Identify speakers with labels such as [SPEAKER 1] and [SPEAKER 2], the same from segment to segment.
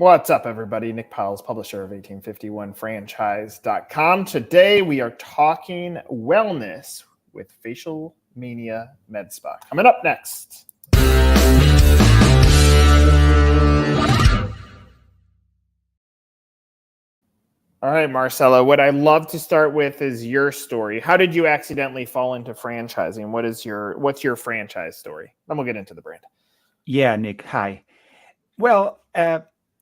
[SPEAKER 1] What's up, everybody? Nick Powills, publisher of 1851franchise.com. Today, we are talking wellness with Facial Mania Med Spa. Coming up next. All right, Marcello, what I love to start with is your story. How did you accidentally fall into franchising? What's your franchise story? Then we'll get into the brand.
[SPEAKER 2] Yeah, Nick. Hi. Well,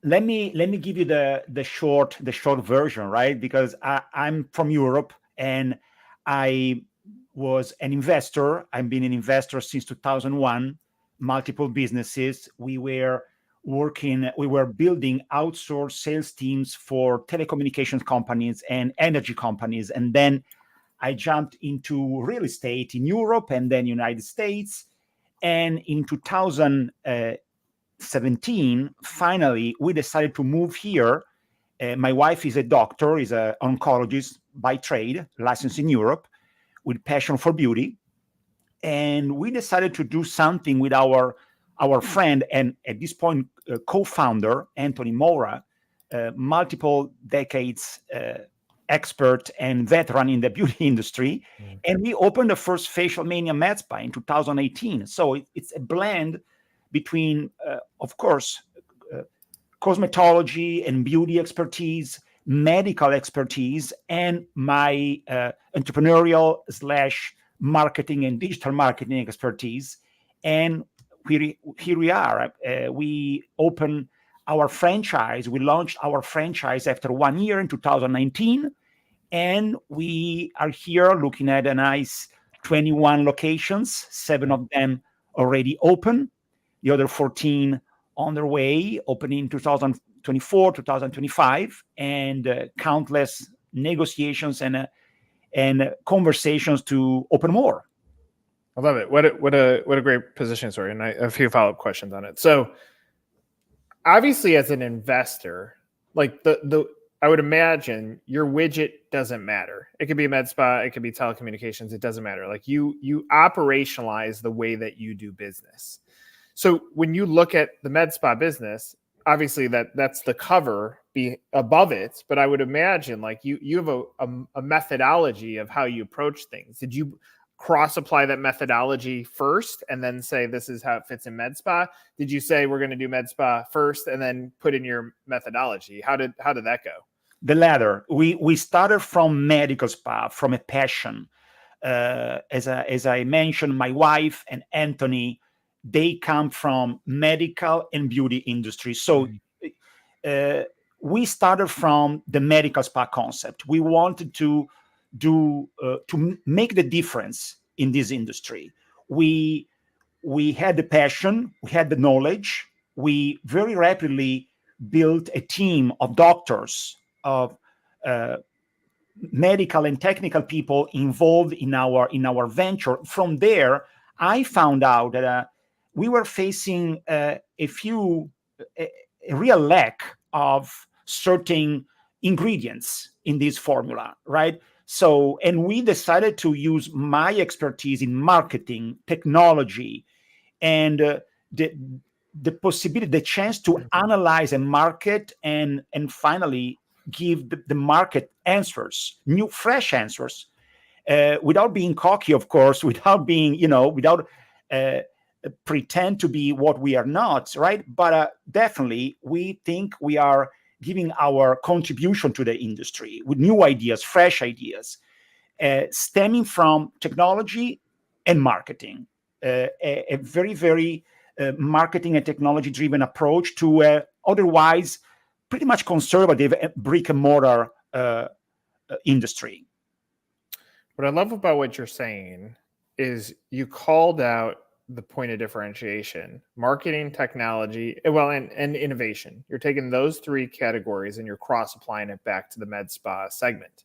[SPEAKER 2] let me give you the short version, right? Because I'm from Europe and I was an investor. I've been an investor since 2001. Multiple businesses. We were building outsourced sales teams for telecommunications companies and energy companies, and then I jumped into real estate in Europe and then United States. And in 2017, finally, we decided to move here. My wife is a doctor, is an oncologist by trade, licensed in Europe, with passion for beauty. And we decided to do something with our friend and at this point, co-founder, Anthony Mora, multiple decades expert and veteran in the beauty industry. And we opened the first Facial Mania Med Spa in 2018. So it's a blend between, of course, cosmetology and beauty expertise, medical expertise, and my entrepreneurial / marketing and digital marketing expertise. And here we are. We opened our franchise. We launched our franchise after 1 year in 2019. And we are here looking at a nice 21 locations, 7 of them already open, the other 14 on their way, opening 2024, 2025, and countless negotiations and conversations to open more.
[SPEAKER 1] I love it. What a great position story, and a few follow-up questions on it. So, obviously, as an investor, like I would imagine your widget doesn't matter. It could be a med spa, it could be telecommunications. It doesn't matter. Like you operationalize the way that you do business. So when you look at the med spa business, obviously that's the cover be above it. But I would imagine like you have a methodology of how you approach things. Did you cross apply that methodology first and then say this is how it fits in med spa? Did you say we're going to do med spa first and then put in your methodology? How did that go?
[SPEAKER 2] The latter. We started from medical spa, from a passion. As I mentioned, my wife and Anthony, they come from medical and beauty industry. So we started from the medical spa concept. We wanted to make the difference in this industry. We had the passion, we had the knowledge. We very rapidly built a team of doctors, of medical and technical people involved in our venture. From there, I found out that we were facing a real lack of certain ingredients in this formula, right? So, and we decided to use my expertise in marketing, technology, and the possibility, the chance to analyze a market and finally give the market answers, new, fresh answers, without being cocky, of course, without being, without pretend to be what we are not, right? But definitely, we think we are giving our contribution to the industry with new ideas, fresh ideas, stemming from technology and marketing, a very, very marketing and technology-driven approach to otherwise pretty much conservative brick and mortar industry.
[SPEAKER 1] What I love about what you're saying is you called out the point of differentiation: marketing, technology, and innovation. You're taking those 3 categories and you're cross-applying it back to the med spa segment.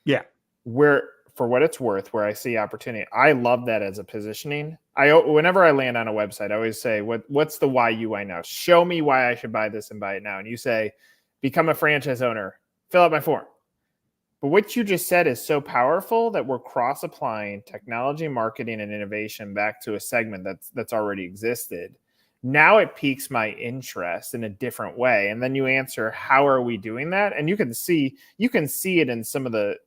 [SPEAKER 2] Yeah.
[SPEAKER 1] Where, for what it's worth, where I see opportunity, I love that as a positioning. Whenever I land on a website, I always say, what's the why you why now? Show me why I should buy this and buy it now. And you say, become a franchise owner, fill out my form. But what you just said is so powerful that we're cross-applying technology, marketing, and innovation back to a segment that's already existed. now it piques my interest in a different way. And then you answer, how are we doing that? And you can see it in some of the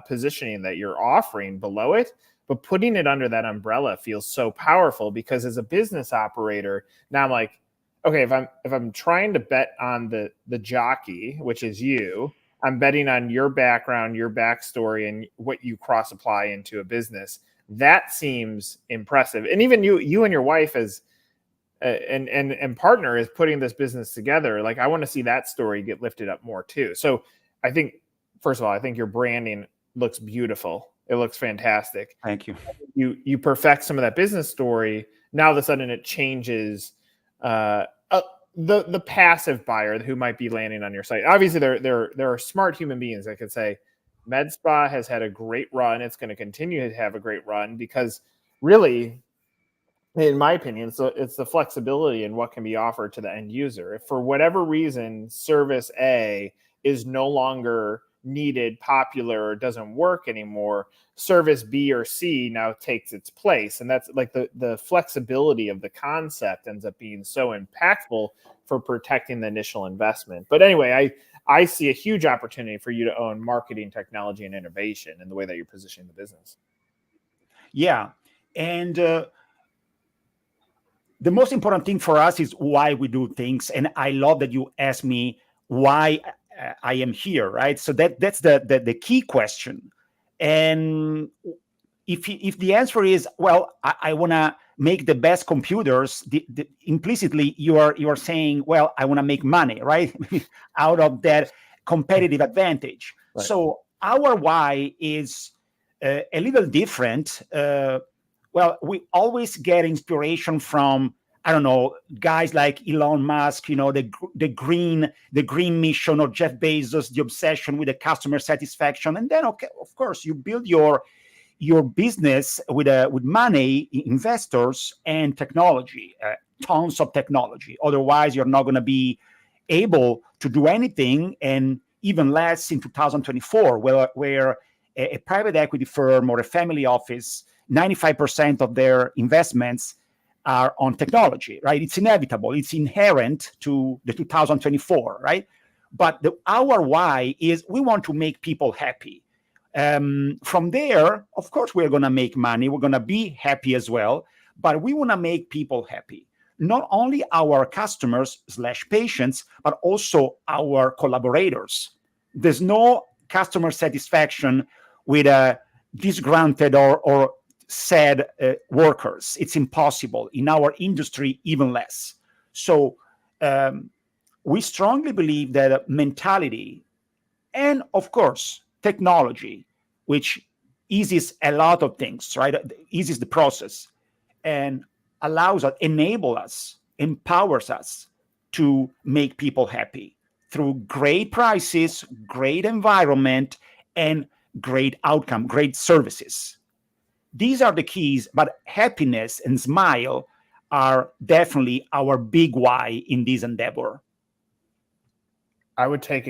[SPEAKER 1] positioning that you're offering below it, but putting it under that umbrella feels so powerful, because as a business operator, now I'm like, okay, if I'm trying to bet on the jockey, which is you, I'm betting on your background, your backstory, and what you cross apply into a business. That seems impressive. And even you and your wife as and partner is putting this business together. Like, I want to see that story get lifted up more too. So I think, first of all, I think your branding looks beautiful. It looks fantastic.
[SPEAKER 2] Thank you.
[SPEAKER 1] You perfect some of that business story. Now all of a sudden it changes the passive buyer who might be landing on your site. Obviously, there are smart human beings that could say, Med Spa has had a great run. It's going to continue to have a great run, because really, in my opinion, it's the flexibility in what can be offered to the end user. If for whatever reason service A is no longer needed, popular, or doesn't work anymore, service B or C now takes its place. And that's like the flexibility of the concept ends up being so impactful for protecting the initial investment. But anyway, I see a huge opportunity for you to own marketing, technology, and innovation in the way that you're positioning the business.
[SPEAKER 2] Yeah. And the most important thing for us is why we do things. And I love that you asked me why I am here, right? So that's the key question. And if the answer is, well, I want to make the best computers, implicitly you are saying, well, I want to make money, right? Out of that competitive advantage. Right. So our why is a little different. Well, we always get inspiration from, I don't know, guys like Elon Musk, the green mission, or Jeff Bezos, the obsession with the customer satisfaction. And then, okay, of course, you build your business with money, investors, and technology, tons of technology. Otherwise, you're not going to be able to do anything, and even less in 2024, where a private equity firm or a family office, 95% of their investments are on technology, right? It's inevitable. It's inherent to the 2024, right? But our why is we want to make people happy. From there, of course, we're going to make money. We're going to be happy as well. But we want to make people happy. Not only our customers/patients, but also our collaborators. There's no customer satisfaction with a disgruntled or sad workers. It's impossible. In our industry, even less. So we strongly believe that mentality and, of course, technology, which eases a lot of things, right? Eases the process and allows us, enables us, empowers us to make people happy through great prices, great environment, and great outcome, great services. These are the keys, but happiness and smile are definitely our big why in this endeavor.
[SPEAKER 1] I would take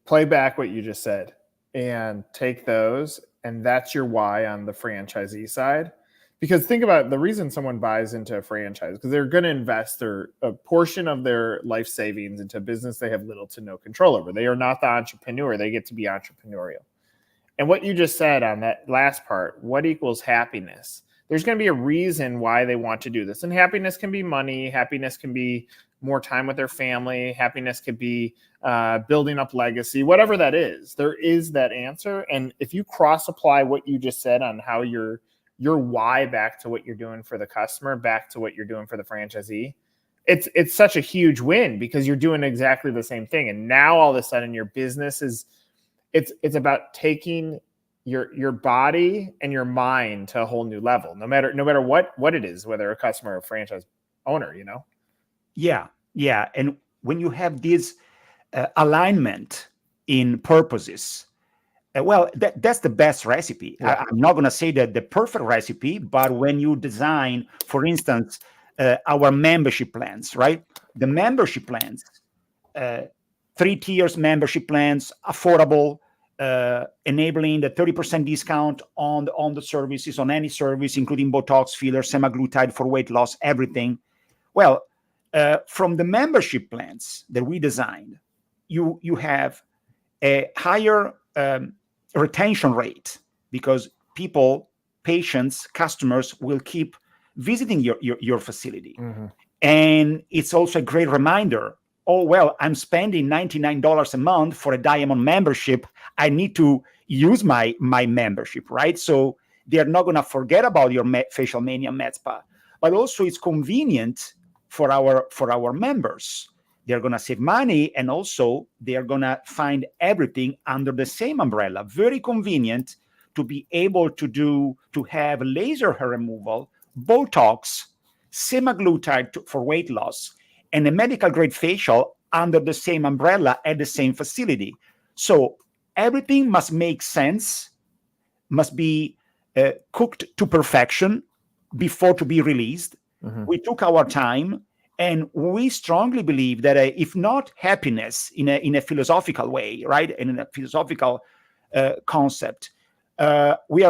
[SPEAKER 1] play back what you just said and take those, and that's your why on the franchisee side. Because think about the reason someone buys into a franchise, because they're going to invest a portion of their life savings into a business they have little to no control over. They are not the entrepreneur. They get to be entrepreneurial. And what you just said on that last part, what equals happiness? There's going to be a reason why they want to do this. And happiness can be money. Happiness can be more time with their family. Happiness could be building up legacy, whatever that is. There is that answer. And if you cross apply what you just said on how your why back to what you're doing for the customer, back to what you're doing for the franchisee, it's such a huge win, because you're doing exactly the same thing. And now all of a sudden your business is, it's about taking your body and your mind to a whole new level, no matter what it is, whether a customer or a franchise owner,
[SPEAKER 2] Yeah. And when you have this alignment in purposes, well, that's the best recipe. Yeah. I'm not going to say that the perfect recipe, but when you design, for instance, our membership plans, right? The membership plans, 3 tiers membership plans, affordable, enabling the 30% discount on the services, on any service, including Botox, fillers, semaglutide for weight loss, everything. Well, from the membership plans that we designed, you have a higher retention rate because patients, customers will keep visiting your facility.
[SPEAKER 1] Mm-hmm.
[SPEAKER 2] And it's also a great reminder, oh, well, I'm spending $99 a month for a Diamond membership. I need to use my membership, right? So they're not going to forget about your Facial Mania Med Spa. But also it's convenient for our members. They're going to save money, and also they're going to find everything under the same umbrella. Very convenient to be able to have laser hair removal, Botox, semaglutide for weight loss, and a medical grade facial under the same umbrella at the same facility. So everything must make sense, must be cooked to perfection before to be released.
[SPEAKER 1] Mm-hmm.
[SPEAKER 2] We took our time, and we strongly believe that if not happiness in a philosophical way, right, and in a philosophical concept, we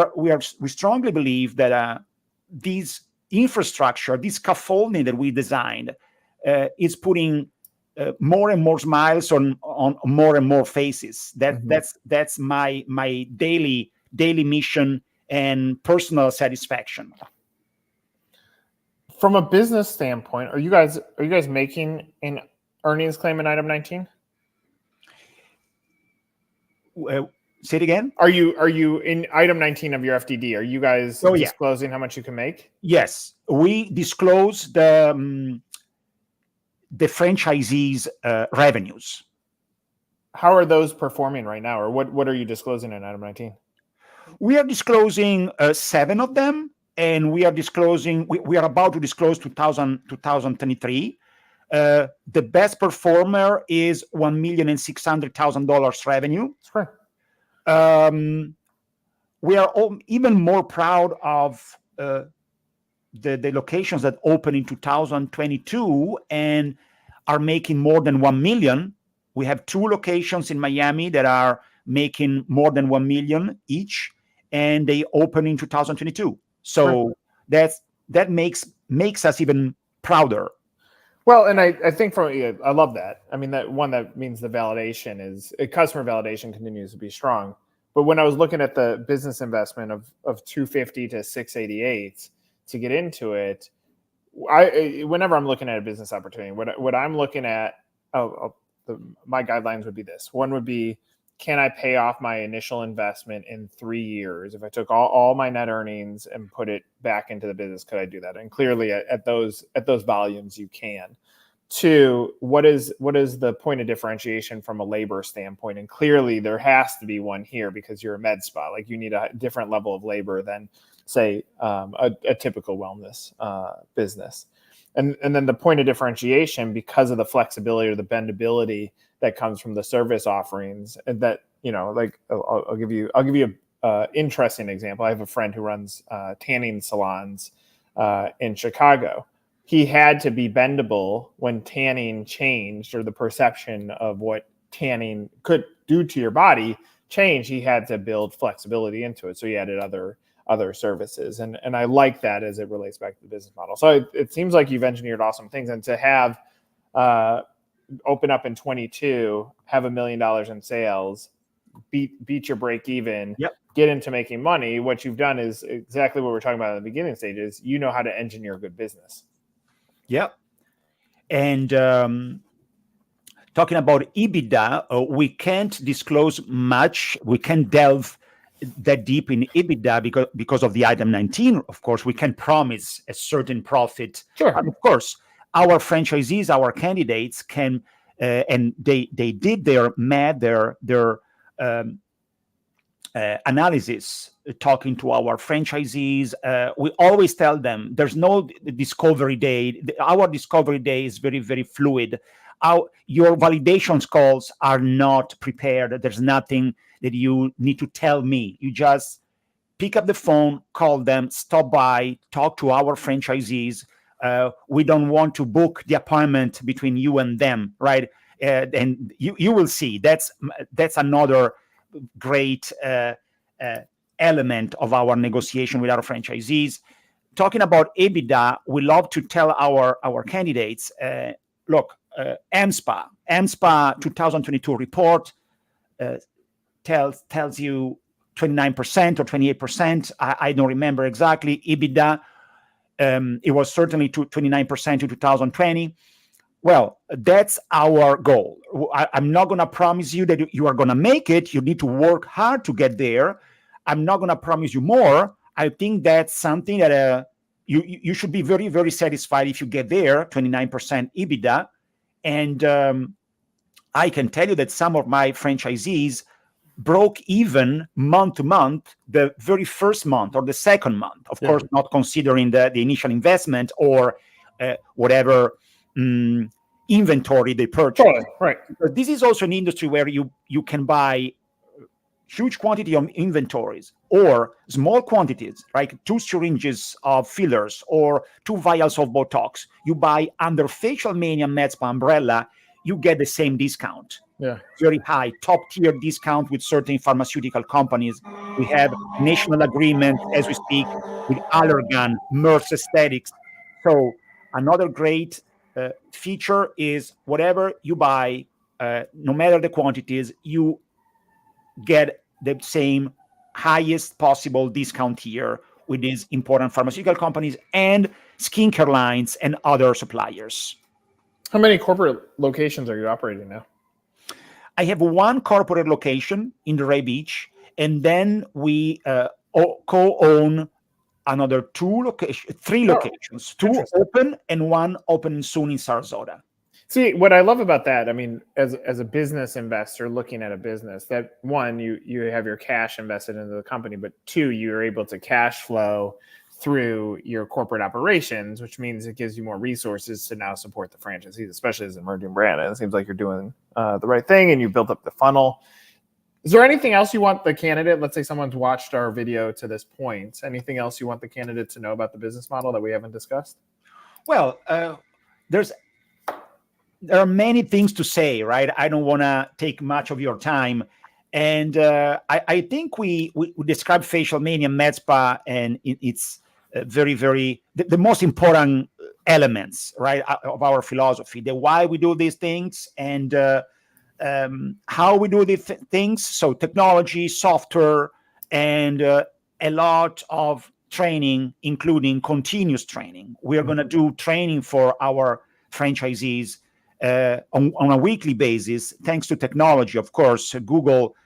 [SPEAKER 2] strongly believe that these infrastructure, this scaffolding that we designed, is putting more and more smiles on more and more faces. That's my daily mission and personal satisfaction.
[SPEAKER 1] From a business standpoint, are you guys making an earnings claim in item 19?
[SPEAKER 2] Say it again.
[SPEAKER 1] Are you in item 19 of your FDD? Are you guys disclosing how much you can make?
[SPEAKER 2] Yes, we disclose the franchisees' revenues.
[SPEAKER 1] How are those performing right now, or what are you disclosing in item 19?
[SPEAKER 2] We are disclosing 7 of them, and we are disclosing. We are about to disclose 2023. The best performer is $1,600,000 revenue.
[SPEAKER 1] Sure.
[SPEAKER 2] We are even more proud of the locations that opened in 2022 and are making more than 1 million. We have 2 locations in Miami that are making more than 1 million each, and they open in 2022. So that makes us even prouder.
[SPEAKER 1] Well, and I think I love that. I mean, that means the validation customer validation continues to be strong. But when I was looking at the business investment of 250 to 688 to get into it, whenever I'm looking at a business opportunity, what I'm looking at, my guidelines would be this. One would be, can I pay off my initial investment in 3 years? If I took all my net earnings and put it back into the business, could I do that? And clearly at those volumes, you can. 2, what is the point of differentiation from a labor standpoint? And clearly there has to be one here because you're a med spa. Like, you need a different level of labor than, say, a typical wellness business. And then the point of differentiation, because of the flexibility or the bendability that comes from the service offerings, and that, like, I'll give you an interesting example. I have a friend who runs tanning salons in Chicago. He had to be bendable when tanning changed, or the perception of what tanning could do to your body changed. He had to build flexibility into it. So he added other services. And I like that as it relates back to the business model. So it seems like you've engineered awesome things. And to have open up in 22, have $1 million in sales, beat your break even, get into making money. What you've done is exactly what we're talking about in the beginning stages. You know how to engineer good business.
[SPEAKER 2] Yep. And talking about EBITDA, we can't disclose much. We can't delve that deep in EBITDA because of the item 19. Of course, we can promise a certain profit.
[SPEAKER 1] Sure.
[SPEAKER 2] And of course, our franchisees, our candidates can, and they did their math, their analysis, talking to our franchisees. We always tell them there's no discovery day. Our discovery day is very, very fluid. Your validation calls are not prepared. There's nothing that you need to tell me. You just pick up the phone, call them, stop by, talk to our franchisees. We don't want to book the appointment between you and them, right? And you will see that's another great element of our negotiation with our franchisees. talking about EBITDA, we love to tell our candidates, look, MSPA 2022 report tells you 29% or 28%. I don't remember exactly. EBITDA, it was certainly 29% in 2020. Well, that's our goal. I'm not going to promise you that you are going to make it. You need to work hard to get there. I'm not going to promise you more. I think that's something that you should be very, very satisfied if you get there, 29% EBITDA. And I can tell you that some of my franchisees broke even month to month, the very first month or the second month. Of course, not considering the initial investment or whatever inventory they purchase.
[SPEAKER 1] Right.
[SPEAKER 2] But this is also an industry where you can buy huge quantity of inventories or small quantities, like 2 syringes of fillers or 2 vials of Botox. You buy under Facial Mania Med Spa umbrella, you get the same discount.
[SPEAKER 1] Yeah.
[SPEAKER 2] Very high, top tier discount with certain pharmaceutical companies. We have national agreement as we speak with Allergan, Merck Aesthetics. So another great feature is whatever you buy, no matter the quantities, you get the same highest possible discount here with these important pharmaceutical companies and skincare lines and other suppliers.
[SPEAKER 1] How many corporate locations are you operating now?
[SPEAKER 2] I have 1 corporate location in Delray Beach, and then we co-own another 3 locations, 2 open and 1 opening soon in Sarasota.
[SPEAKER 1] See, what I love about that, I mean, as a business investor looking at a business, that 1, you have your cash invested into the company, but 2, you're able to cash flow through your corporate operations, which means it gives you more resources to now support the franchisees, especially as an emerging brand. And it seems like you're doing the right thing and you built up the funnel. Is there anything else you want the candidate, let's say someone's watched our video to this point, anything else you want the candidate to know about the business model that we haven't discussed?
[SPEAKER 2] Well, there are many things to say, right? I don't want to take much of your time. And I think we described Facial Mania Med Spa and it's very, very, the most important elements, right, of our philosophy, the why we do these things and how we do these things. So technology, software, and a lot of training, including continuous training. We are going to do training for our franchisees on a weekly basis, thanks to technology. Of course, Google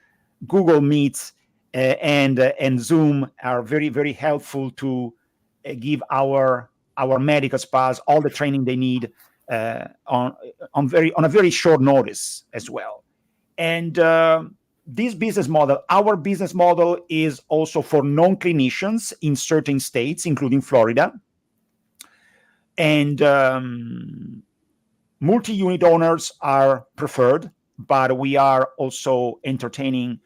[SPEAKER 2] Meets and Zoom are very, very helpful to give our medical spas all the training they need on a very short notice as well. And this business model, our business model, is also for non-clinicians in certain states, including Florida. And multi-unit owners are preferred, but we are also entertaining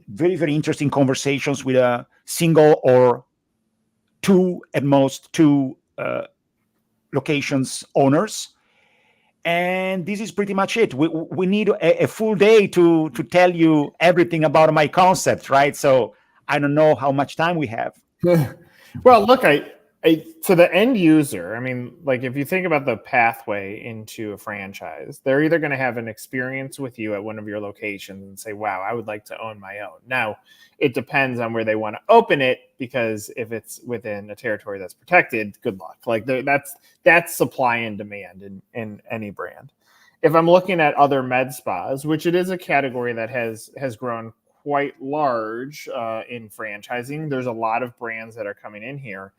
[SPEAKER 2] very, very interesting conversations with a single or 2, at most 2 locations owners. And this is pretty much it. We need a full day to tell you everything about my concept, right? So I don't know how much time we have.
[SPEAKER 1] Well, look, I to the end user, I mean, like if you think about the pathway into a franchise, they're either going to have an experience with you at one of your locations and say, wow, I would like to own my own. Now, it depends on where they want to open it, because if it's within a territory that's protected, good luck. Like that's supply and demand in any brand. If I'm looking at other med spas, which it is a category that has grown quite large in franchising, there's a lot of brands that are coming in here.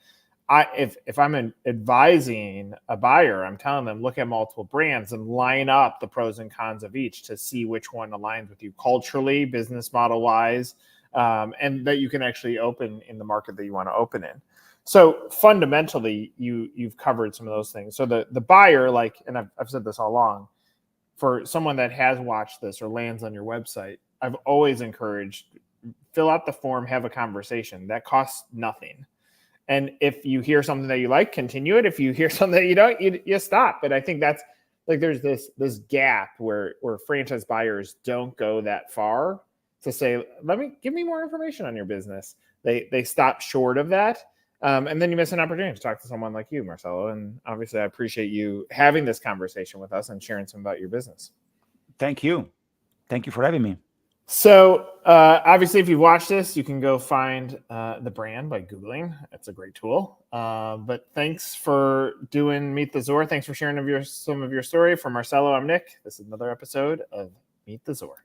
[SPEAKER 1] If I'm advising a buyer, I'm telling them, look at multiple brands and line up the pros and cons of each to see which one aligns with you culturally, business model wise, and that you can actually open in the market that you want to open in. So fundamentally, you've covered some of those things. So the buyer, like, and I've said this all along, for someone that has watched this or lands on your website, I've always encouraged, fill out the form, have a conversation. That costs nothing. And if you hear something that you like, continue it. If you hear something that you don't, you stop. But I think that's like there's this gap where franchise buyers don't go that far to say, give me more information on your business. They stop short of that. And then you miss an opportunity to talk to someone like you, Marcello. And obviously, I appreciate you having this conversation with us and sharing some about your business.
[SPEAKER 2] Thank you. Thank you for having me.
[SPEAKER 1] So obviously, if you've watched this, you can go find the brand by Googling. It's a great tool. But thanks for doing Meet the Zor. Thanks for sharing some of your story. For Marcello, I'm Nick. This is another episode of Meet the Zor.